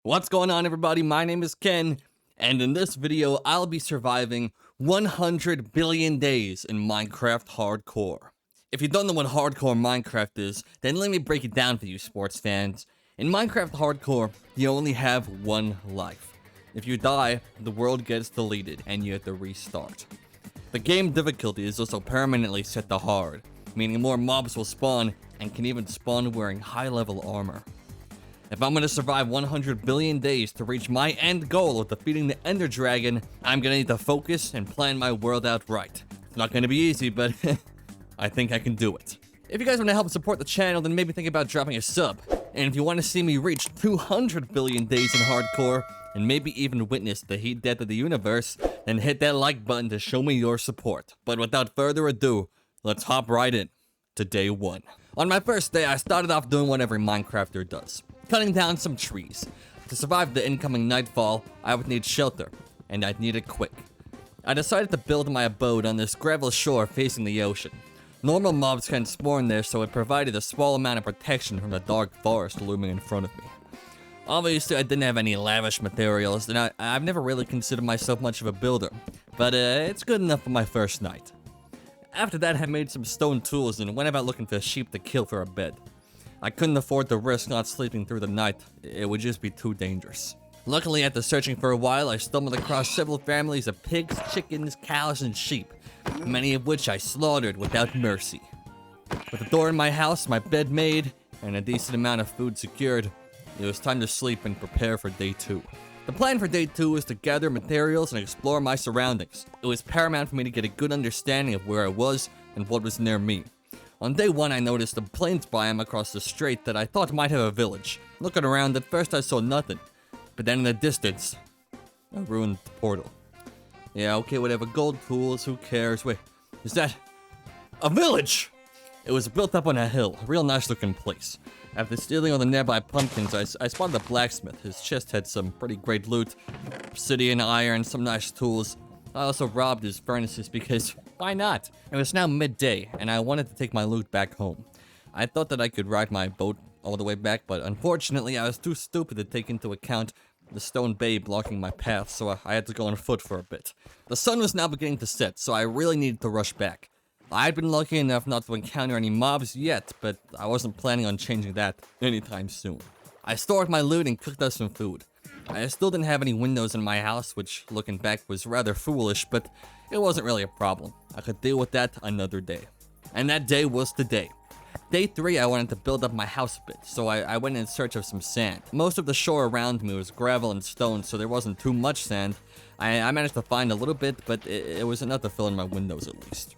What's going on, everybody? My name is Ken, and in this video, I'll be surviving 100 billion days in Minecraft Hardcore. If you don't know what Hardcore Minecraft is, then let me break it down for you, sports fans. In Minecraft Hardcore, you only have one life. If you die, the world gets deleted, and you have to restart. The game difficulty is also permanently set to hard, meaning more mobs will spawn, and can even spawn wearing high-level armor. If I'm gonna survive 100 billion days to reach my end goal of defeating the Ender Dragon, I'm gonna need to focus and plan my world out right. It's not gonna be easy, but I think I can do it. If you guys wanna help support the channel, then maybe think about dropping a sub. And if you wanna see me reach 200 billion days in hardcore, and maybe even witness the heat death of the universe, then hit that like button to show me your support. But without further ado, let's hop right in to day one. On my first day, I started off doing what every Minecrafter does. Cutting down some trees. To survive the incoming nightfall, I would need shelter, and I'd need it quick. I decided to build my abode on this gravel shore facing the ocean. Normal mobs can't spawn there, so it provided a small amount of protection from the dark forest looming in front of me. Obviously, I didn't have any lavish materials, and I've never really considered myself much of a builder, but it's good enough for my first night. After that, I made some stone tools and went about looking for sheep to kill for a bed. I couldn't afford to risk not sleeping through the night. It would just be too dangerous. Luckily, after searching for a while, I stumbled across several families of pigs, chickens, cows, and sheep, many of which I slaughtered without mercy. With the door in my house, my bed made, and a decent amount of food secured, it was time to sleep and prepare for day 2. The plan for day 2 was to gather materials and explore my surroundings. It was paramount for me to get a good understanding of where I was and what was near me. On day 1, I noticed a plains biome across the strait that I thought might have a village. Looking around, at first I saw nothing, but then in the distance, a ruined portal. Yeah, okay, whatever, gold tools, who cares? Wait, is that a village? It was built up on a hill, a real nice looking place. After stealing all the nearby pumpkins, I spotted a blacksmith. His chest had some pretty great loot, obsidian, iron, some nice tools. I also robbed his furnaces because, why not? It was now midday, and I wanted to take my loot back home. I thought that I could ride my boat all the way back, but unfortunately I was too stupid to take into account the stone bay blocking my path, so I had to go on foot for a bit. The sun was now beginning to set, so I really needed to rush back. I'd been lucky enough not to encounter any mobs yet, but I wasn't planning on changing that anytime soon. I stored my loot and cooked us some food. I still didn't have any windows in my house, which, looking back, was rather foolish, but it wasn't really a problem. I could deal with that another day. And that day was today. Day 3, I wanted to build up my house a bit, so I went in search of some sand. Most of the shore around me was gravel and stone, so there wasn't too much sand. I managed to find a little bit, but it was enough to fill in my windows at least.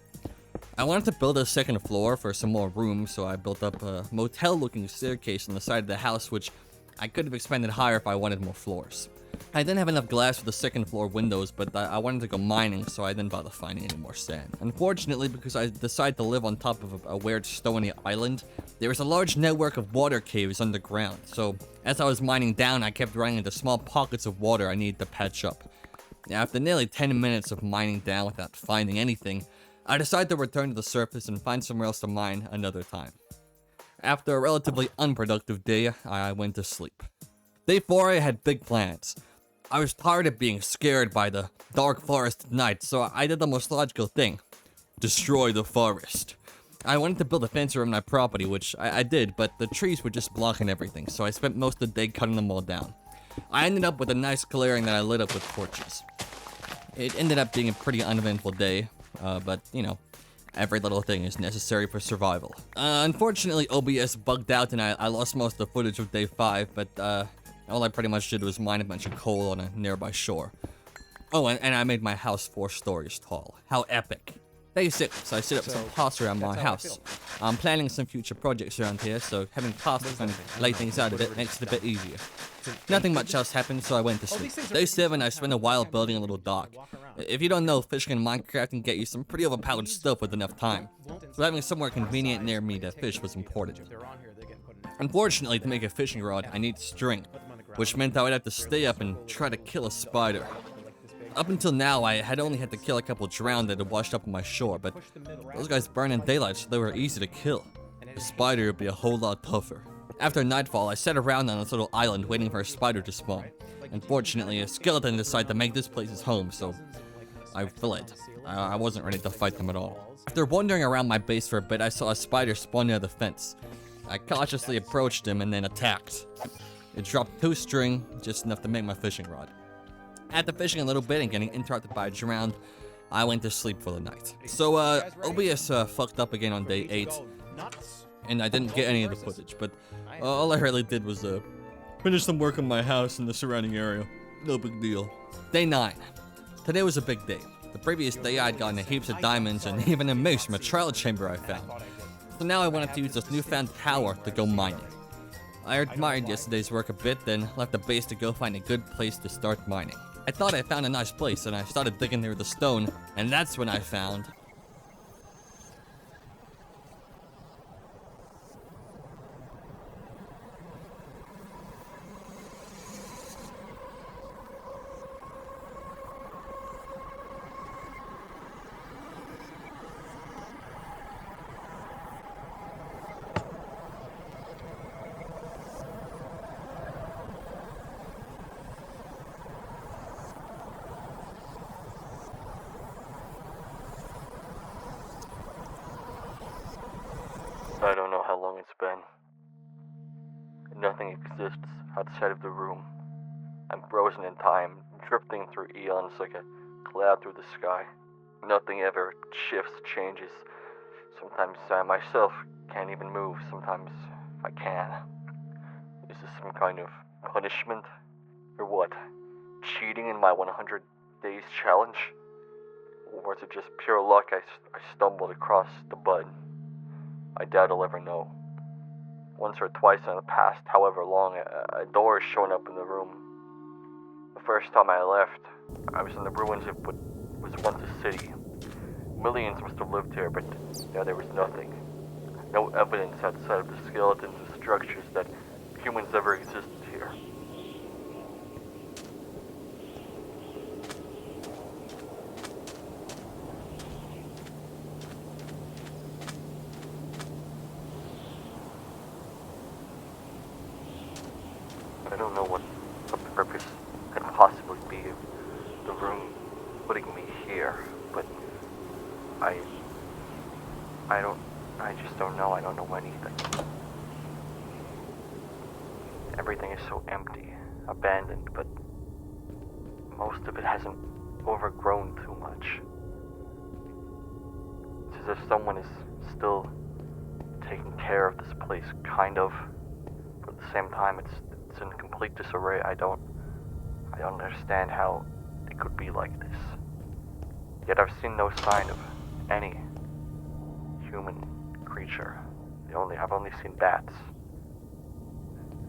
I wanted to build a second floor for some more room, so I built up a motel-looking staircase on the side of the house, which I could have expanded higher if I wanted more floors. I didn't have enough glass for the second floor windows, but I wanted to go mining, so I didn't bother finding any more sand. Unfortunately, because I decided to live on top of a weird stony island, there was a large network of water caves underground, so as I was mining down, I kept running into small pockets of water I needed to patch up. After nearly 10 minutes of mining down without finding anything, I decided to return to the surface and find somewhere else to mine another time. After a relatively unproductive day, I went to sleep. Day 4, I had big plans. I was tired of being scared by the dark forest at night, so I did the most logical thing. Destroy the forest. I wanted to build a fence around my property, which I did, but the trees were just blocking everything, so I spent most of the day cutting them all down. I ended up with a nice clearing that I lit up with torches. It ended up being a pretty uneventful day, but, you know, every little thing is necessary for survival. Unfortunately, OBS bugged out and I lost most of the footage of day 5, but all I pretty much did was mine a bunch of coal on a nearby shore. Oh, and I made my house 4 stories tall. How epic. Day 6, I set up some paths around my house. I'm planning some future projects around here, so having paths to kind of lay things out a bit makes it a bit easier. Nothing much else happened, so I went to sleep. Day 7, I spent a while building a little dock. If you don't know, fishing in Minecraft can get you some pretty overpowered stuff with enough time. So having somewhere convenient near me to fish was important. Unfortunately, to make a fishing rod, I need string, which meant I would have to stay up and try to kill a spider. Up until now, I had only had to kill a couple drowned that had washed up on my shore, but those guys burn in daylight, so they were easy to kill. The spider would be a whole lot tougher. After nightfall, I sat around on this little island waiting for a spider to spawn. Unfortunately, a skeleton decided to make this place his home, so I fled. I wasn't ready to fight them at all. After wandering around my base for a bit, I saw a spider spawn near the fence. I cautiously approached him and then attacked. It dropped 2 string, just enough to make my fishing rod. After fishing a little bit and getting interrupted by a drowned, I went to sleep for the night. So, OBS fucked up again on day 8, and I didn't get any of the footage, but all I really did was finish some work on my house and the surrounding area. No big deal. Day 9. Today was a big day. The previous day I'd gotten heaps of diamonds and even a mace from a trial chamber I found. So now I wanted to use this newfound power to go mining. I admired yesterday's work a bit, then left the base to go find a good place to start mining. I thought I found a nice place and I started digging through the stone, and that's when I found... I don't know how long it's been. Nothing exists outside of the room. I'm frozen in time, drifting through eons like a cloud through the sky. Nothing ever shifts, changes. Sometimes I myself can't even move, sometimes I can. Is this some kind of punishment? Or what? Cheating in my 100 days challenge? Or was it just pure luck I stumbled across the button? I doubt I'll ever know. Once or twice in the past, however long, a door has shown up in the room. The first time I left, I was in the ruins of what was once a city. Millions must have lived here, but now there was nothing. No evidence outside of the skeletons and structures that humans ever existed here. I don't know what the purpose could possibly be of the room putting me here, but I just don't know. I don't know anything. Everything is so empty, abandoned, but most of it hasn't overgrown too much. It's as if someone is still taking care of this place, kind of, but at the same time it's in complete disarray. I don't understand how it could be like this. Yet I've seen no sign of any human creature. I've only seen bats.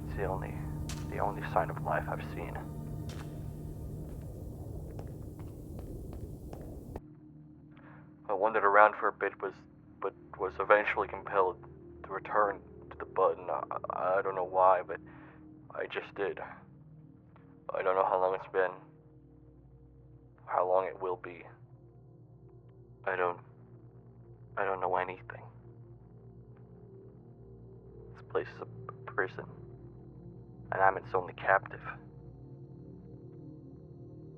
It's the only sign of life I've seen. I wandered around for a bit, but was eventually compelled to return to the button. I don't know why, but I just did. I don't know how long it's been, how long it will be. I don't know anything. This place is a prison, and I'm its only captive.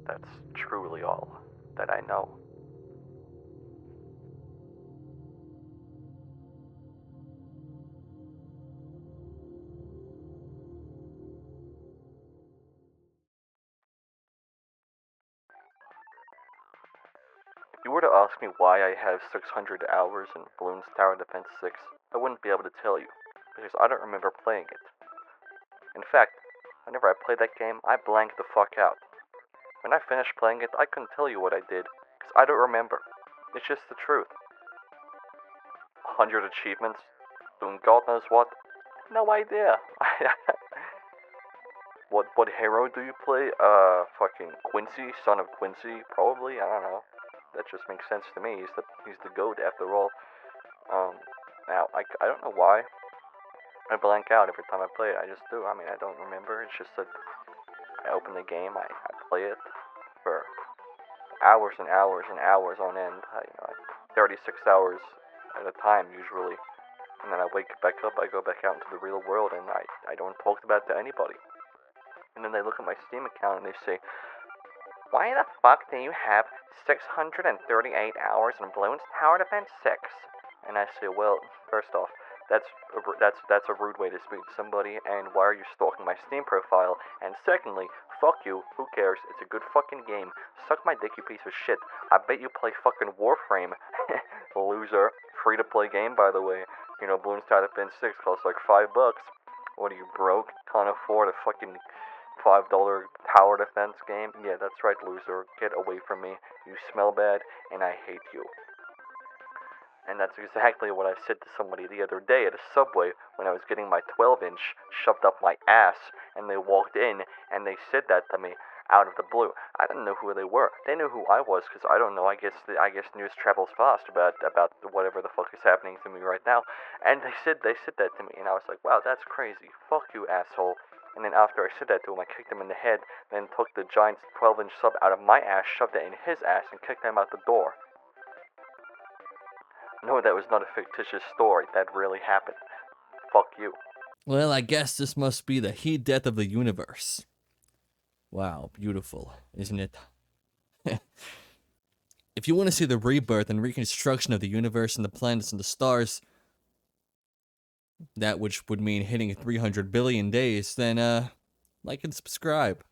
That's truly all that I know. If you were to ask me why I have 600 hours in Bloons Tower Defense 6, I wouldn't be able to tell you, because I don't remember playing it. In fact, whenever I played that game, I blanked the fuck out. When I finished playing it, I couldn't tell you what I did, because I don't remember. It's just the truth. 100 achievements, doing God knows what? No idea. What hero do you play? Fucking Quincy, son of Quincy, probably. I don't know. That just makes sense to me. He's the GOAT after all. Now I don't know why I blank out every time I play it. I just do. I mean, I don't remember. It's just that I open the game, I play it for hours and hours and hours on end. 36 hours at a time usually. And then I wake back up, I go back out into the real world, and I don't talk about it to anybody. And then they look at my Steam account and they say, why the fuck do you have 638 hours in Bloons Tower Defense 6? And I say, well, first off, that's a rude way to speak to somebody, and why are you stalking my Steam profile? And secondly, fuck you, who cares? It's a good fucking game. Suck my dick, you piece of shit. I bet you play fucking Warframe. Loser. Free to play game, by the way. You know, Bloons Tower Defense 6 costs like $5. What are you, broke? Can't afford a fucking $5 tower defense game? Yeah, that's right, loser. Get away from me. You smell bad, and I hate you. And that's exactly what I said to somebody the other day at a Subway when I was getting my 12-inch shoved up my ass, and they walked in, and they said that to me out of the blue. I didn't know who they were. They knew who I was, because I don't know, I guess news travels fast about whatever the fuck is happening to me right now. And they said that to me, and I was like, wow, that's crazy. Fuck you, asshole. And then after I said that to him, I kicked him in the head, then took the giant 12-inch sub out of my ass, shoved it in his ass, and kicked him out the door. No, that was not a fictitious story. That really happened. Fuck you. Well, I guess this must be the heat death of the universe. Wow, beautiful, isn't it? If you want to see the rebirth and reconstruction of the universe and the planets and the stars, that which would mean hitting 300 billion days, then like and subscribe.